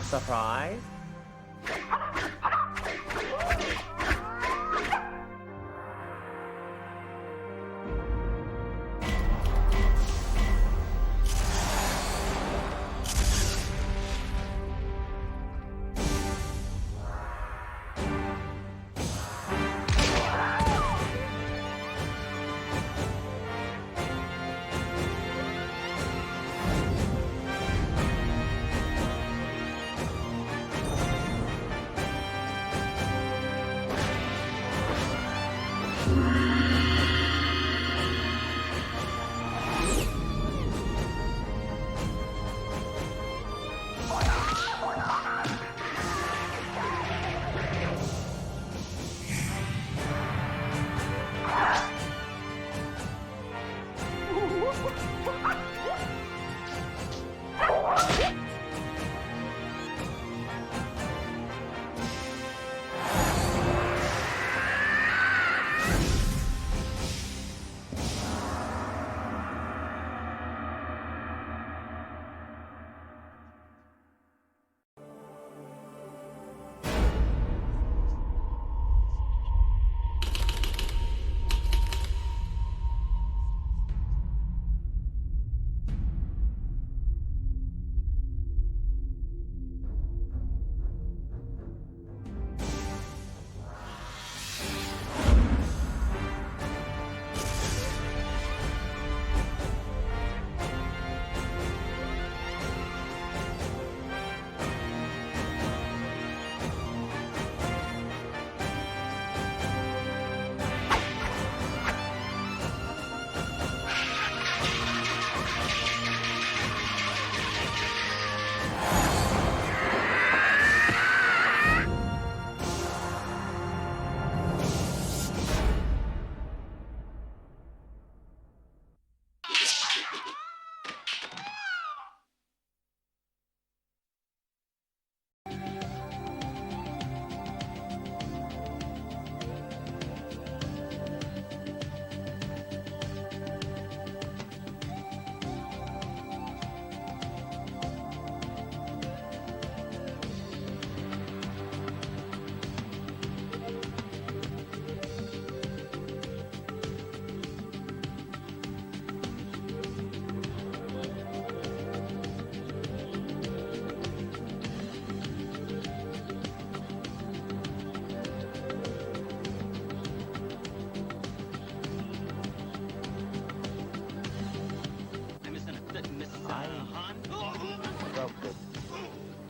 Surprise!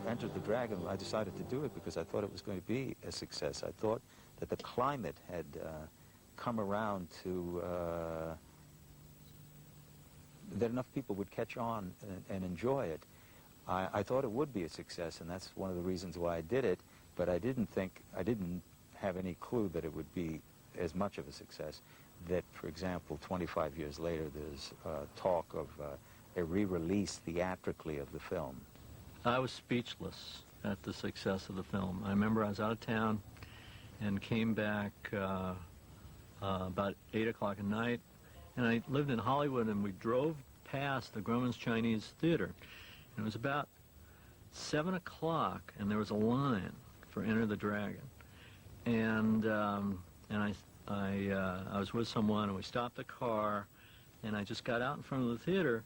Enter the Dragon, I decided to do it because I thought it was going to be a success. I thought that the climate had come around to, that enough people would catch on and enjoy it. I thought it would be a success, and that's one of the reasons why I did it, but I didn't have any clue that it would be as much of a success. That, for example, 25 years later, there's talk of a re-release theatrically of the film. I was speechless at the success of the film. I remember I was out of town and came back about 8 o'clock at night, and I lived in Hollywood, and we drove past the Grauman's Chinese Theater. And it was about 7 o'clock, and there was a line for Enter the Dragon. And I was with someone, and we stopped the car, and I just got out in front of the theater,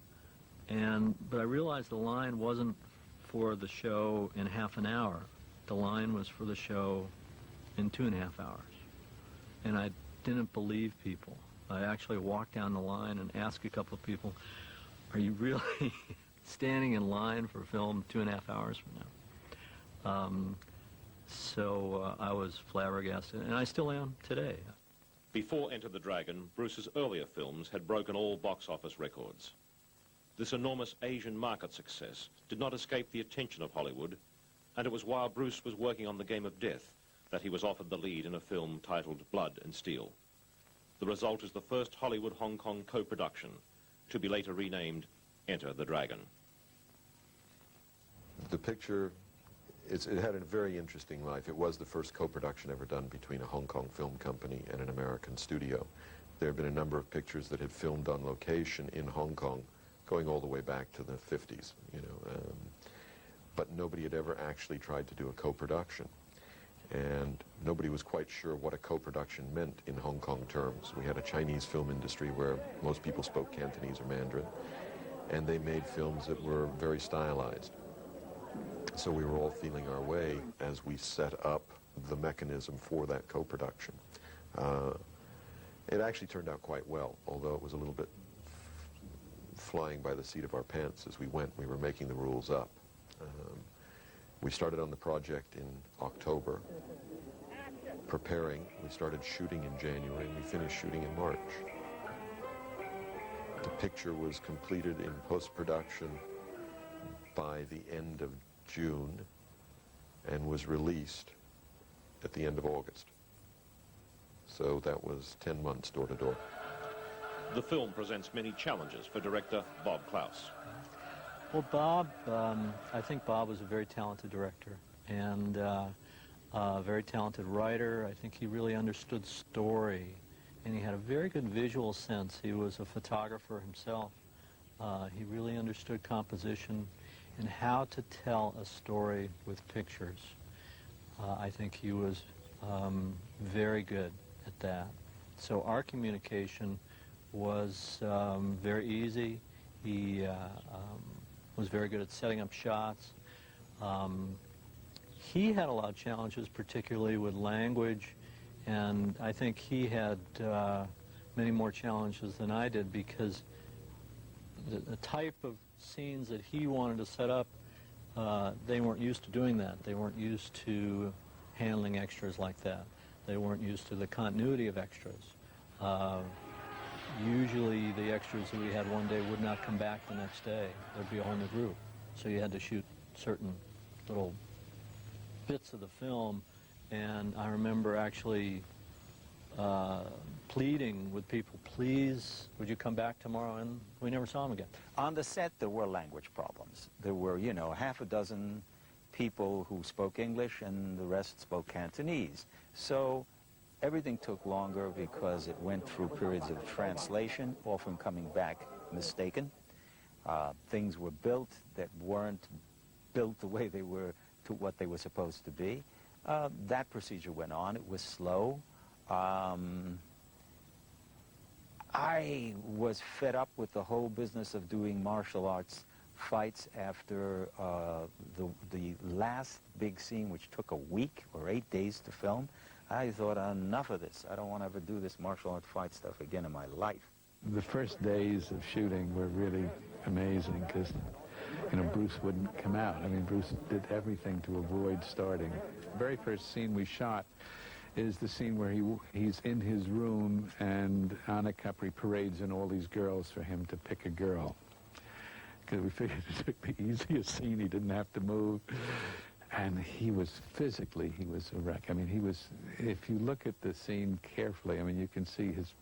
but I realized the line wasn't for the show in half an hour. The line was for the show in 2.5 hours. And I didn't believe people. I actually walked down the line and asked a couple of people, are you really standing in line for a film 2.5 hours from now? So I was flabbergasted, and I still am today. Before Enter the Dragon, Bruce's earlier films had broken all box office records. This enormous Asian market success did not escape the attention of Hollywood, and it was while Bruce was working on The Game of Death that he was offered the lead in a film titled Blood and Steel. The result is the first Hollywood-Hong Kong co-production, to be later renamed Enter the Dragon. The picture, it had a very interesting life. It was the first co-production ever done between a Hong Kong film company and an American studio. There have been a number of pictures that had filmed on location in Hong Kong, going all the way back to the 50s, you know. But nobody had ever actually tried to do a co-production. And nobody was quite sure what a co-production meant in Hong Kong terms. We had a Chinese film industry where most people spoke Cantonese or Mandarin, and they made films that were very stylized. So we were all feeling our way as we set up the mechanism for that co-production. It actually turned out quite well, although it was a little bit flying by the seat of our pants as we went. We were making the rules up. We started on the project in October, preparing. We started shooting in January, and we finished shooting in March. The picture was completed in post-production by the end of June and was released at the end of August. So that was 10 months door to door. The film presents many challenges for director Bob Klaus. Well, Bob, I think Bob was a very talented director and a very talented writer. I think he really understood story, and he had a very good visual sense. He was a photographer himself. He really understood composition and how to tell a story with pictures. I think he was very good at that. So our communication was very easy. He was very good at setting up shots. He had a lot of challenges, particularly with language, and I think he had many more challenges than I did, because the type of scenes that he wanted to set up, they weren't used to doing that. They weren't used to handling extras like that. They weren't used to the continuity of extras. Usually the extras that we had one day would not come back the next day. There'd be a whole new group. So you had to shoot certain little bits of the film, and I remember actually pleading with people, please, would you come back tomorrow? And we never saw him again. On the set, there were language problems. There were, you know, half a dozen people who spoke English and the rest spoke Cantonese. So everything took longer because it went through periods of translation, often coming back mistaken. Things were built that weren't built the way they were to what they were supposed to be. That procedure went on. It was slow. I was fed up with the whole business of doing martial arts fights after the last big scene, which took a week or 8 days to film. I thought, enough of this. I don't want to ever do this martial art fight stuff again in my life. The first days of shooting were really amazing because, you know, Bruce wouldn't come out. I mean, Bruce did everything to avoid starting. The very first scene we shot is the scene where he's in his room and Anna Capri parades in all these girls for him to pick a girl. Because we figured it took the easiest scene, he didn't have to move. And he was physically, he was a wreck. I mean, he was, if you look at the scene carefully, I mean, you can see his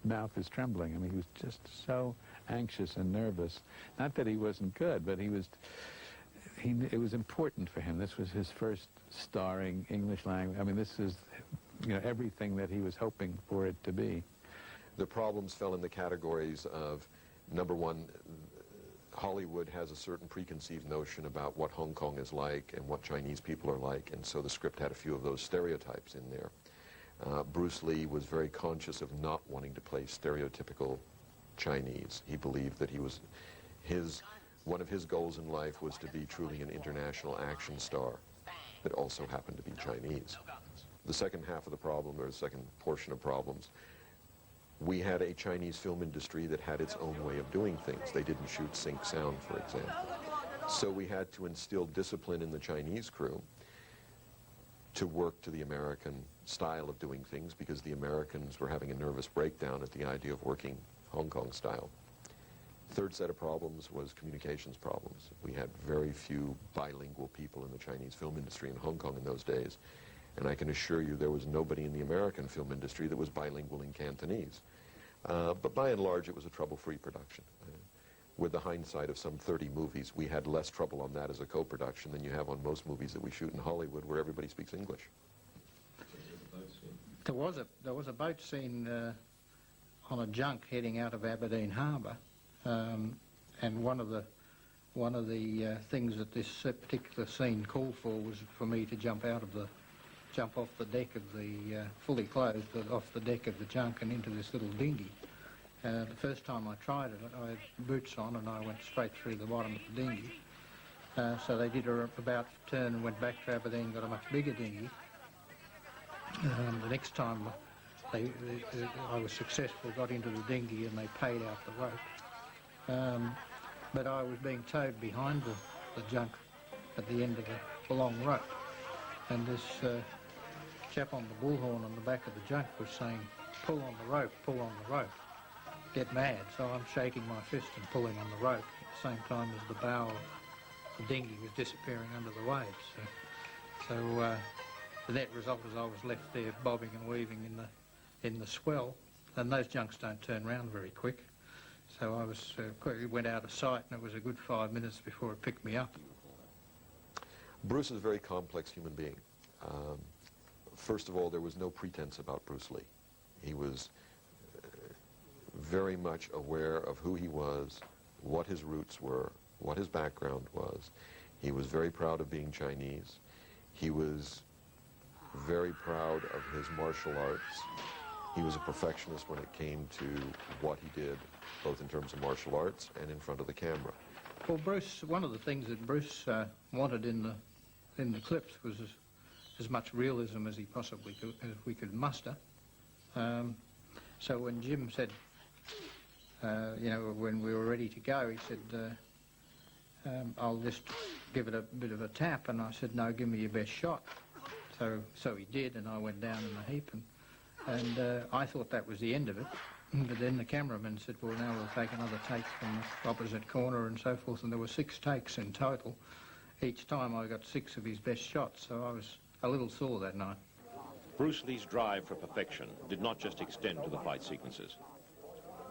mouth is trembling. I mean, he was just so anxious and nervous. Not that he wasn't good, but it was important for him. This was his first starring English language. I mean, this is, you know, everything that he was hoping for it to be. The problems fell in the categories of, number one, Hollywood has a certain preconceived notion about what Hong Kong is like and what Chinese people are like, and so the script had a few of those stereotypes in there. Bruce Lee was very conscious of not wanting to play stereotypical Chinese. He believed that one of his goals in life was to be truly an international action star that also happened to be Chinese. The second half of the problem, or the second portion of problems, we had a Chinese film industry that had its own way of doing things. They didn't shoot sync sound, for example. So we had to instill discipline in the Chinese crew to work to the American style of doing things, because the Americans were having a nervous breakdown at the idea of working Hong Kong style. Third set of problems was communications problems. We had very few bilingual people in the Chinese film industry in Hong Kong in those days. And I can assure you there was nobody in the American film industry that was bilingual in Cantonese. But by and large, it was a trouble-free production. with the hindsight of some 30 movies, we had less trouble on that as a co-production than you have on most movies that we shoot in Hollywood where everybody speaks English. There was a boat scene on a junk heading out of Aberdeen Harbour, and one of the things that this particular scene called for was for me to jump off the deck of the fully clothed off the deck of the junk and into this little dinghy. The first time I tried it, I had boots on and I went straight through the bottom of the dinghy. So they did a about turn and went back to Aberdeen, got a much bigger dinghy. The next time I was successful, got into the dinghy and they paid out the rope. But I was being towed behind the junk at the end of the long rope. And this chap on the bullhorn on the back of the junk was saying, pull on the rope, pull on the rope. Get mad. So I'm shaking my fist and pulling on the rope at the same time as the bow of the dinghy was disappearing under the waves. So the net result was I was left there bobbing and weaving in the swell, and those junks don't turn round very quick. So I was went out of sight, and it was a good 5 minutes before it picked me up. Bruce is a very complex human being. First of all, there was no pretense about Bruce Lee. He was very much aware of who he was, what his roots were, what his background was. He was very proud of being Chinese. He was very proud of his martial arts. He was a perfectionist when it came to what he did, both in terms of martial arts and in front of the camera. Well, Bruce, one of the things that Bruce wanted in the clips was as much realism as he possibly could, as we could muster. So when Jim said, you know, when we were ready to go, he said, I'll just give it a bit of a tap, and I said, no, give me your best shot. So he did, and I went down in the heap, and I thought that was the end of it. But then the cameraman said, well, now we'll take another take from the opposite corner and so forth, and there were 6 takes in total. Each time I got 6 of his best shots, so I was a little sore that night. Bruce Lee's drive for perfection did not just extend to the fight sequences.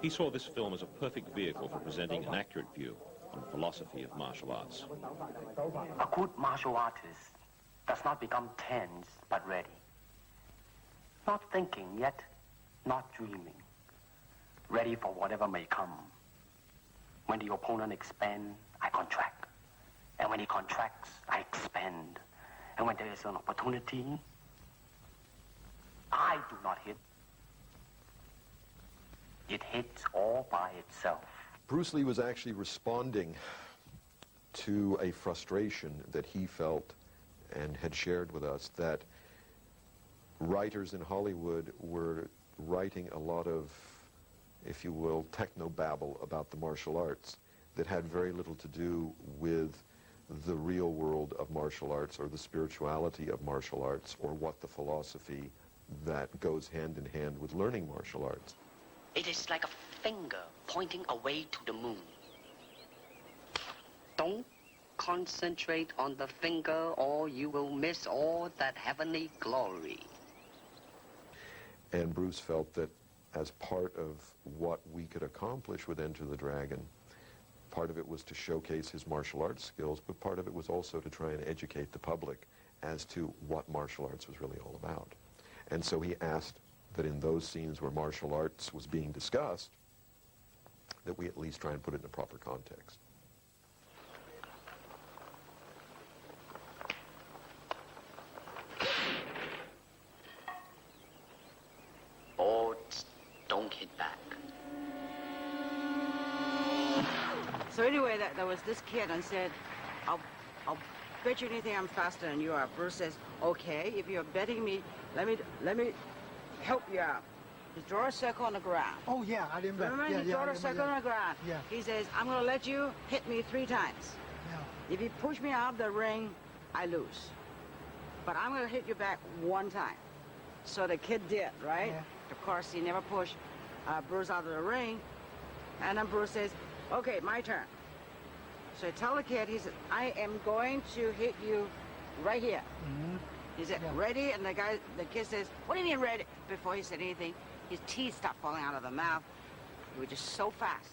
He saw this film as a perfect vehicle for presenting an accurate view on the philosophy of martial arts. A good martial artist does not become tense, but ready. Not thinking yet, not dreaming. Ready for whatever may come. When the opponent expands, I contract. And when he contracts, I expand. And when there is an opportunity, I do not hit. It hits all by itself. Bruce Lee was actually responding to a frustration that he felt and had shared with us, that writers in Hollywood were writing a lot of, if you will, techno-babble about the martial arts that had very little to do with the real world of martial arts or the spirituality of martial arts or what the philosophy that goes hand in hand with learning martial arts. It is like a finger pointing away to the moon. Don't concentrate on the finger or you will miss all that heavenly glory. And Bruce felt that as part of what we could accomplish with Enter the Dragon, part of it was to showcase his martial arts skills, but part of it was also to try and educate the public as to what martial arts was really all about. And so he asked that in those scenes where martial arts was being discussed, that we at least try and put it in a proper context. Don't hit back. So anyway, there was this kid and said, I'll bet you anything I'm faster than you are. Bruce says, okay, if you're betting me, let me help you out. He draw a circle on the ground. Oh yeah, I remember. Remember, he draw a circle on the ground. Yeah. He says, I'm gonna let you hit me 3 times. Yeah. If you push me out of the ring, I lose. But I'm gonna hit you back 1 time. So the kid did, right? Yeah. Of course, he never pushed Bruce out of the ring. And then Bruce says, okay, my turn. So I tell the kid, he said, I am going to hit you right here. Mm-hmm. He said, Yeah. ready? And the kid says, what do you mean ready? Before he said anything, his teeth stopped falling out of the mouth. He was just so fast.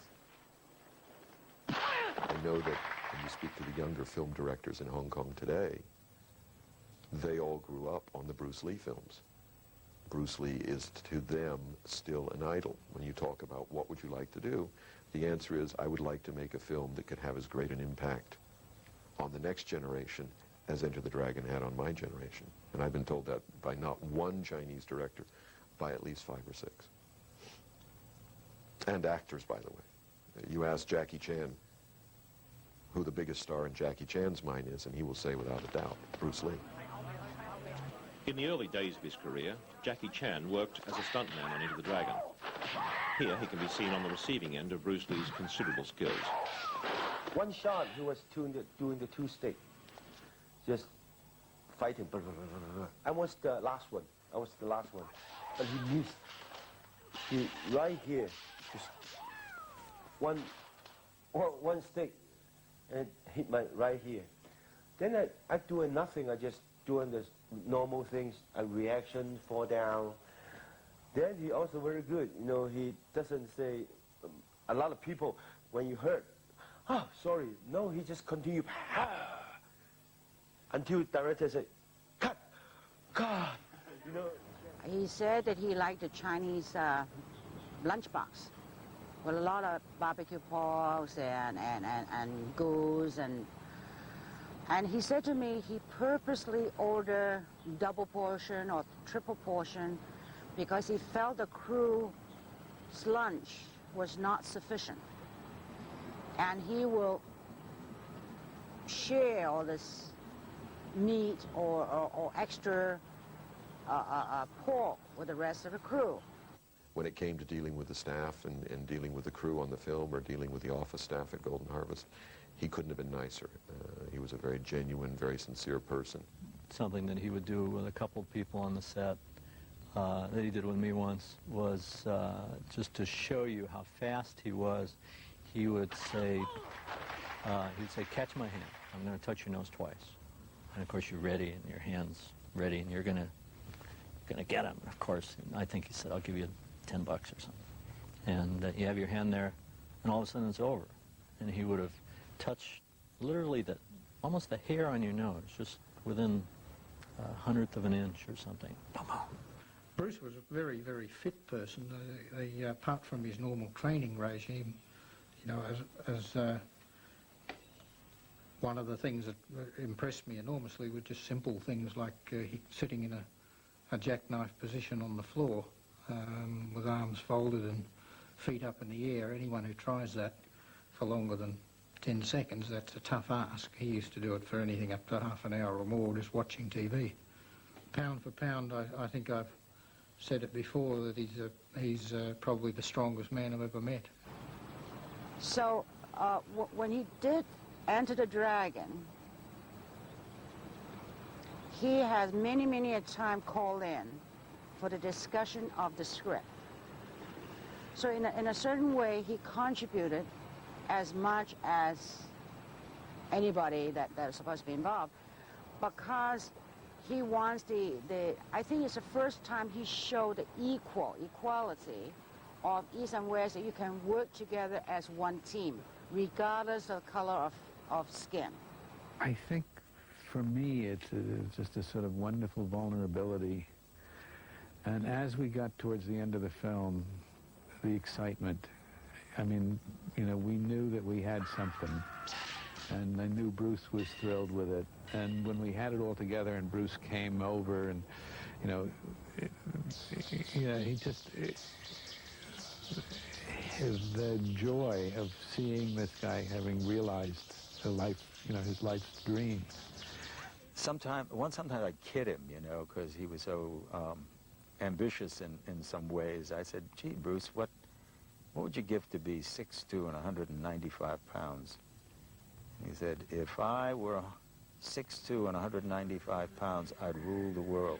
know that when you speak to the younger film directors in Hong Kong today, they all grew up on the Bruce Lee films. Bruce Lee is to them still an idol. When you talk about what would you like to do, the answer is I would like to make a film that could have as great an impact on the next generation as Enter the Dragon had on my generation. And I've been told that by not one Chinese director, by at least 5 or 6. And actors, by the way. You ask Jackie Chan who the biggest star in Jackie Chan's mind is, and he will say without a doubt, Bruce Lee. In the early days of his career, Jackie Chan worked as a stuntman on Enter the Dragon. Here he can be seen on the receiving end of Bruce Lee's considerable skills. One shot, he was doing the two-stick, just fighting. I was the last one. But he missed. He right here, just one stick, and it hit my right here. Then I doing nothing. I just doing the normal things, a reaction, fall down. Then he also very good. You know, he doesn't say, a lot of people, when you hurt, oh, sorry. No, he just continue, until director say, cut, God, you know. He said that he liked the Chinese lunchbox with a lot of barbecue porks and goose and he said to me he purposely ordered double portion or triple portion because he felt the crew's lunch was not sufficient. And he will share all this meat or extra pork with the rest of the crew. When it came to dealing with the staff and dealing with the crew on the film or dealing with the office staff at Golden Harvest, he couldn't have been nicer. He was a very genuine, very sincere person. Something that he would do with a couple of people on the set that he did with me once was just to show you how fast he was. He would say, catch my hand. I'm going to touch your nose twice. And of course you're ready and your hand's ready and you're going to get him. Of course, I think he said, I'll give you $10 or something. And you have your hand there and all of a sudden it's over. And he would have touched literally almost the hair on your nose, just within a 100th of an inch or something. Bruce was a very, very fit person. Apart from his normal training regime, you know, as one of the things that impressed me enormously were just simple things like he sitting in a jackknife position on the floor with arms folded and feet up in the air. Anyone who tries that for longer than 10 seconds, that's a tough ask. He used to do it for anything up to half an hour or more, just watching TV. Pound for pound, I think I've said it before, that he's probably the strongest man I've ever met. So when he did Enter the Dragon, he has many a time called in for the discussion of the script. So in a certain way, he contributed as much as anybody that was supposed to be involved, because he wants I think it's the first time he showed the equality of East and West, that you can work together as one team, regardless of the color of skin. I think for me it's just a sort of wonderful vulnerability. And as we got towards the end of the film, the excitement, I mean, you know, we knew that we had something, and I knew Bruce was thrilled with it. And when we had it all together and Bruce came over and, you know, he just, the joy of seeing this guy having realized his life's dream. Sometimes I kid him, you know, because he was so ambitious in some ways. I said, gee, Bruce, what would you give to be 6'2" and 195 pounds? He said, if I were 6'2" and 195 pounds, I'd rule the world.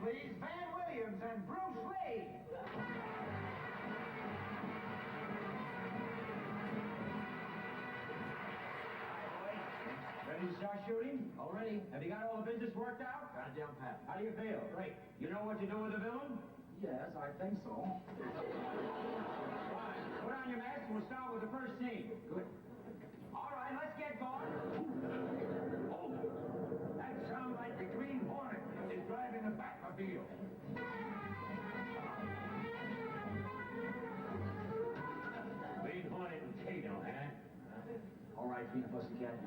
please. Van Williams and Bruce Lee. Ready to start shooting? Already. Have you got all the business worked out? Got it down pat. How do you feel? Great. You know what to do with the villain? Yes, I think so. Fine. Put on your mask and we'll start with the first scene. Good. All right, let's get going. Oh, that sounds like the Green Hornet is driving the Batmobile. Green Hornet and Tato, huh? All right, Pink Pussycat.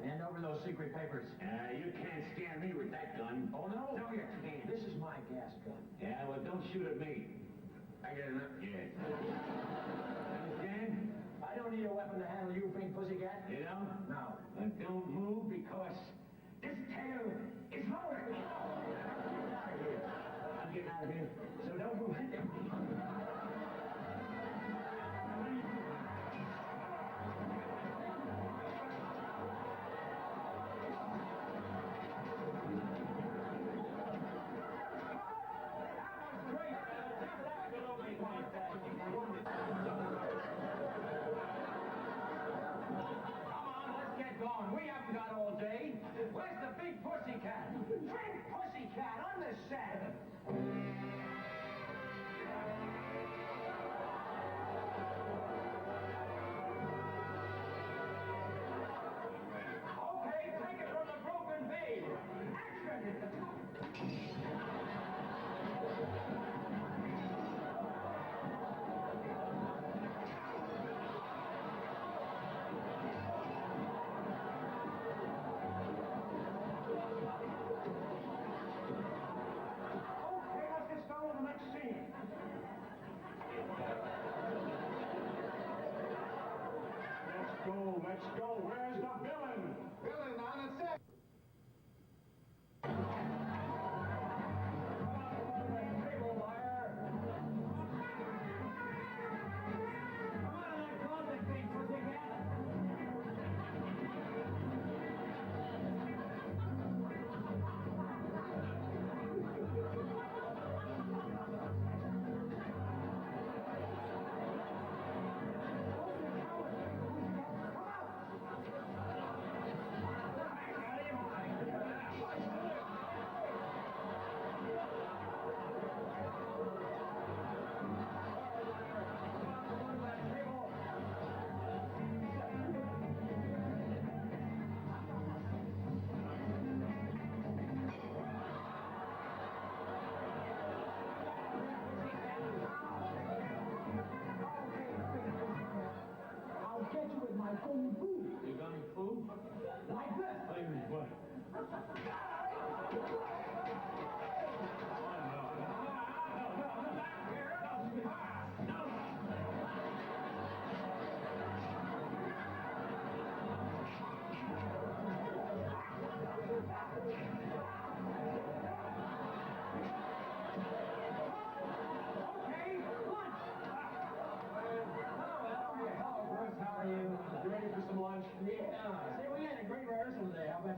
Hand over those secret papers. You can't scare me with that gun. Oh, no? No, you can't. This is my gas gun. Yeah, well, don't shoot at me. I get enough. Yeah. Understand? I don't need a weapon to handle you, Pink Pussycat. You don't? No. Then don't move because this tail is loaded. I'm getting out of here. So don't move. We haven't got all day. Where's the big pussycat? Big pussycat on the set. Okay, take it from the broken vase. Action! Let's go. Where's the villain? Villain on the set. Table wire. Come on, let's go, the big pussycat. Kung Fu. You got any food? Like this. What?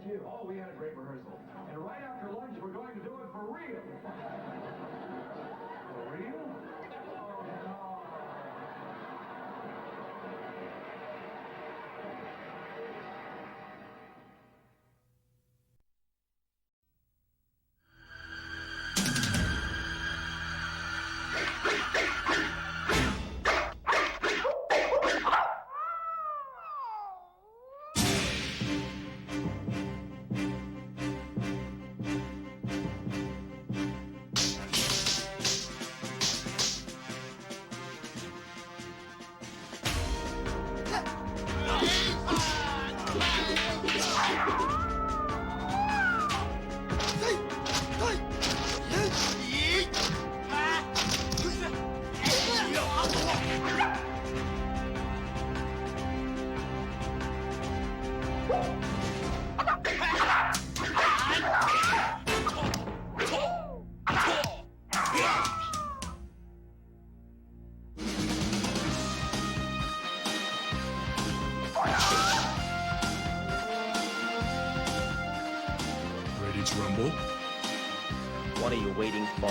You. Oh, we had a great rehearsal. And right after lunch, we're going to do it for real. For real? Oh, no. What are you waiting for?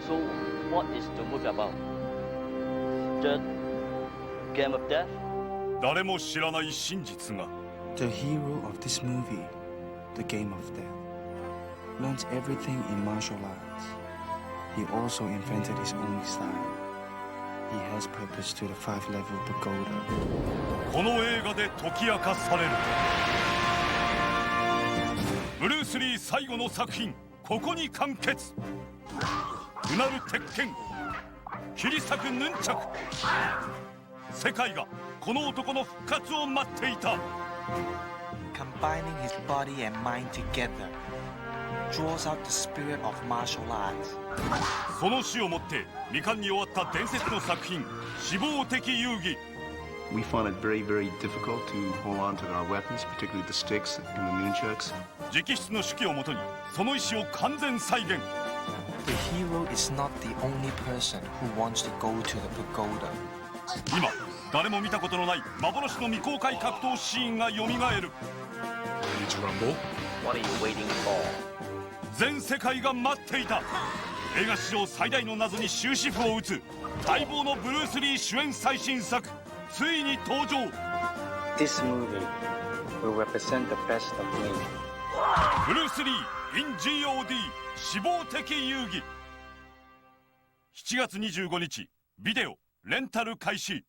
So, what is the movie about? The game of death? 誰も知らない真実が The hero of this movie, the game of death, learns everything in martial arts. He also invented his own style. He has purpose to the 5-level pagoda. この映画で解き明かされるブルース・リー最後の作品ここに完結うなる鉄拳切り裂くヌンチャク世界がこの男の復活を待っていた Combining his body and mind together draws out the spirit of martial arts. その死をもって未完に終わった伝説の作品死亡的遊戯 We found it very, very difficult to hold on to our weapons, particularly the sticks and the nunchucks. 直筆の手記をもとにその意思を完全再現 The hero is not the only person who wants to go to the pagoda. 今誰も見たことのない幻の未公開格闘シーンがよみがえる What are you waiting for? 全世界が待っていた映画史上最大の謎に終止符を打つ待望のブルース・リー主演最新作ついに登場 This movie will represent the best of me. ブルース・リー in G.O.D 死亡的遊戯7月25日ビデオレンタル開始